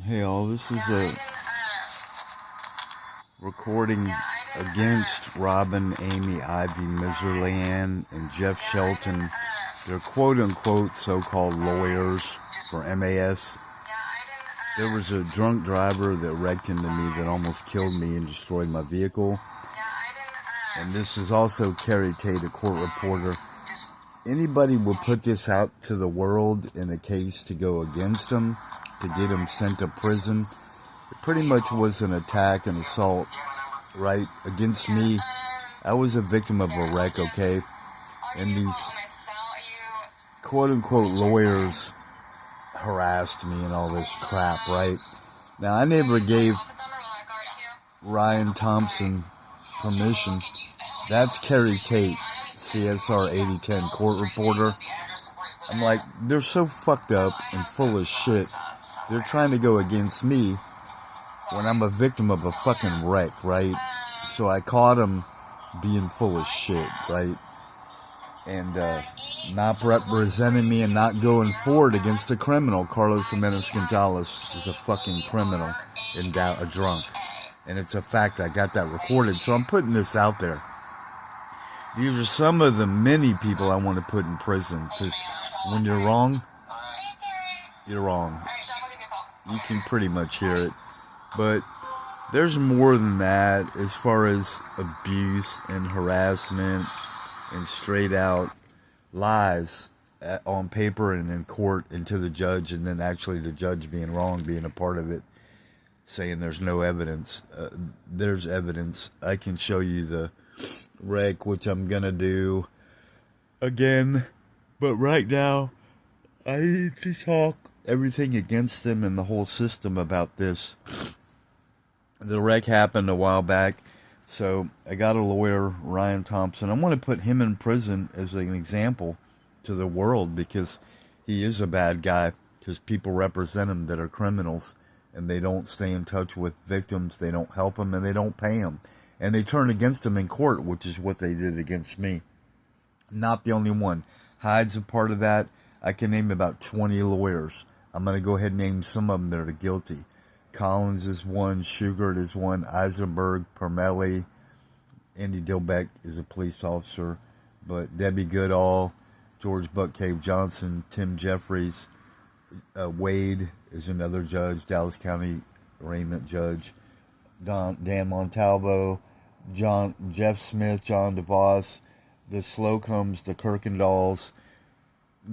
Hey all, this is a recording against Robin, Amy, Ivy, Miserleanne, and Jeff Shelton. They're quote-unquote so-called lawyers for MAS. There was a drunk driver that wrecked into me that almost killed me and destroyed my vehicle. And this is also Carrie Tate, a court reporter. Anybody will put this out to the world in a case to go against them, to get them sent to prison. It pretty much was an attack and assault, right, against me. I was a victim of a wreck, okay? And these quote-unquote lawyers harassed me and all this crap, right? Now, I never gave Ryan Thompson permission. That's Carrie Tate, CSR 8010 court reporter. I'm like, they're so fucked up and full of shit. They're trying to go against me when I'm a victim of a fucking wreck, right? So I caught them being full of shit, right? And not representing me and not going forward against a criminal. Carlos Jimenez Gonzalez is a fucking criminal and a drunk. And it's a fact. I got that recorded. So I'm putting this out there. These are some of the many people I want to put in prison. Because when you're wrong, you're wrong. You can pretty much hear it. But there's more than that as far as abuse and harassment and straight out lies on paper and in court and to the judge, and then actually the judge being wrong, being a part of it, saying there's no evidence. There's evidence. I can show you the wreck, which I'm gonna do again, but right now I need to talk everything against them and the whole system about this. The wreck happened a while back, so I got a lawyer, Ryan Thompson. I want to put him in prison as an example to the world because he is a bad guy, because people represent him that are criminals and they don't stay in touch with victims, they don't help them, and they don't pay them. And they turn against him in court, which is what they did against me. Not the only one. Hyde's a part of that. I can name about 20 lawyers. I'm going to go ahead and name some of them that are guilty. Collins is one, Shugart is one, Eisenberg, Permelli, Andy Dilbeck is a police officer, but Debbie Goodall, George Buck Cave Johnson, Tim Jeffries, Wade is another judge, Dallas County arraignment judge, Dan Montalvo, Jeff Smith, John DeVos, the Slocums, the Kirkendalls,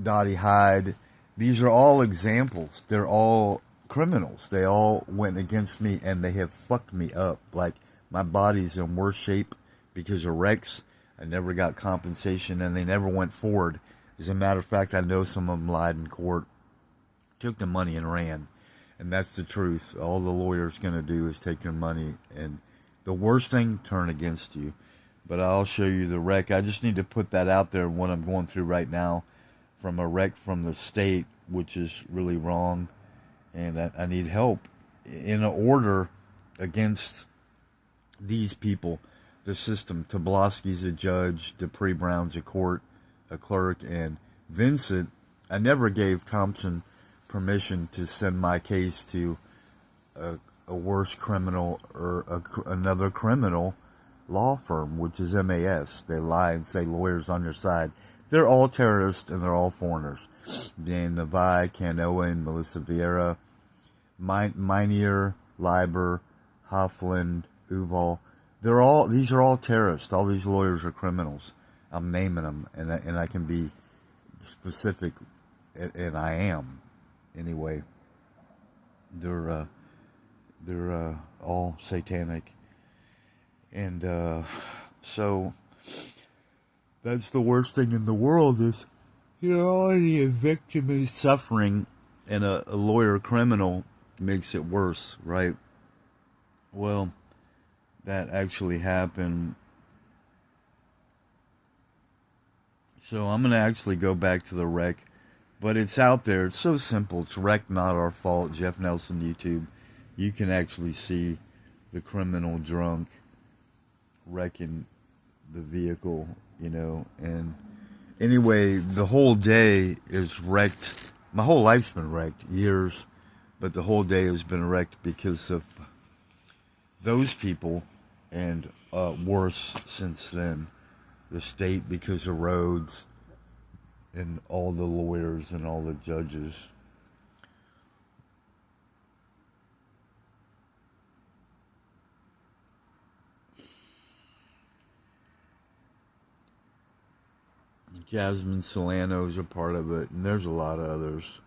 Dottie Hyde. These are all examples. They're all criminals. They all went against me and they have fucked me up. Like, my body's in worse shape because of wrecks. I never got compensation and they never went forward. As a matter of fact, I know some of them lied in court, took the money and ran. And that's the truth. All the lawyer's going to do is take your money, and the worst thing, turn against you. But I'll show you the wreck. I just need to put that out there, what I'm going through right now, from a wreck from the state, which is really wrong. And I need help in order against these people, the system. Tobolowsky's a judge, Dupree Brown's a clerk, and Vincent, I never gave Thompson permission to send my case to a worse criminal or another criminal law firm, which is MAS. They lie and say lawyers on your side. They're all terrorists and they're all foreigners. Dan Nevi, Ken Owen, Melissa Vieira, Minier, Leiber, Hoffland, Uval. These are all terrorists. All these lawyers are criminals. I'm naming them, and I can be specific, and I am. Anyway, they're all satanic, and so that's the worst thing in the world is you're already a victim of suffering, and a lawyer criminal makes it worse, right? Well, that actually happened. So I'm going to actually go back to the wreck, but it's out there. It's so simple. It's Wreck Not Our Fault, Jeff Nelson YouTube. You can actually see the criminal drunk wrecking the vehicle, and anyway, the whole day is wrecked. My whole life's been wrecked. Years, But the whole day has been wrecked because of those people, and worse since then. The state because of roads and all the lawyers and all the judges. Jasmine Solano's a part of it, and there's a lot of others.